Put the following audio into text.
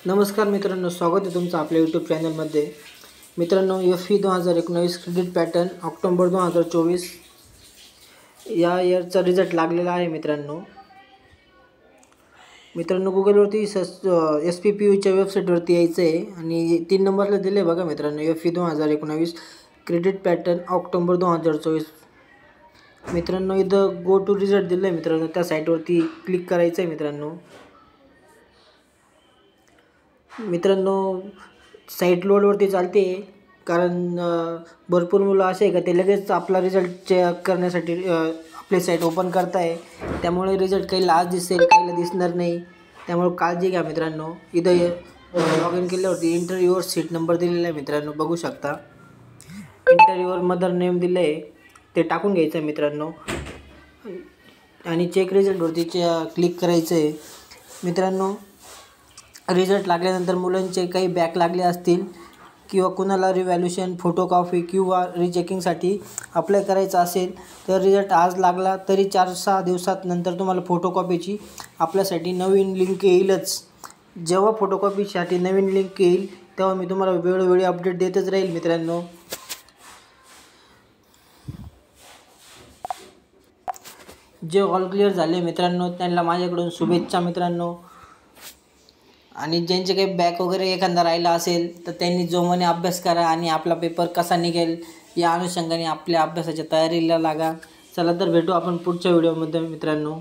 नमस्कार मित्रांनो, स्वागत आहे तुमचं आपल्या यूट्यूब चॅनलमध्ये. मित्रांनो, FE 2019 क्रेडिट पॅटर्न ऑक्टोबर 2024 या इयरचा रिझल्ट लागलेला आहे. मित्रांनो गुगलवरती SPPUच्या वेबसाईटवरती यायचं आहे आणि 3 नंबरला दिले बघा मित्रांनो, FE 2019 क्रेडिट पॅटर्न ऑक्टोबर 2024. मित्रांनो इथं गो टू रिझल्ट दिलं आहे. मित्रांनो त्या साईटवरती क्लिक करायचं आहे. मित्रांनो साईट लोडवरती चालते, कारण भरपूर मुलं असे आहे का ते लगेच आपला रिझल्ट चेक करण्यासाठी आपली साईट ओपन करताय. त्यामुळे रिझल्ट काहीला आज दिसेल, काहीला दिसणार नाही. त्यामुळे काळजी घ्या मित्रांनो. इथं लॉग इन केल्यावरती इंटरव्ह्यूवर सीट नंबर दिलेला आहे. मित्रांनो बघू शकता, इंटरव्ह्यूवर मदर नेम दिलं आहे, ते टाकून घ्यायचं आहे मित्रांनो आणि चेक रिझल्टवरती क्लिक करायचं आहे. मित्रांनो रिझल्ट लागल्यानंतर मुलांचे काही बॅक लागले असतील किंवा कुणाला रिव्हॅल्युशन, फोटोकॉपी किंवा रिचेकिंगसाठी अप्लाय करायचं असेल तर रिझल्ट आज लागला तरी 4-6 दिवसात नंतर तुम्हाला फोटोकॉपीची आपल्यासाठी नवीन लिंक येईलच. जेव्हा फोटोकॉपीसाठी नवीन लिंक येईल तेव्हा मी तुम्हाला वेळोवेळी अपडेट देतच राहील. मित्रांनो जे ऑल क्लिअर झाले मित्रांनो त्यांना माझ्याकडून शुभेच्छा मित्रांनो. आणि ज्यांचे काही बॅक वगैरे एखादा राहिला असेल तर त्यांनी जोमाने अभ्यास करा आणि आपला पेपर कसा निघेल या अनुषंगाने आपल्या अभ्यासाच्या तयारीला लागा. चला तर भेटू आपण पुढच्या व्हिडिओमध्ये मित्रांनो.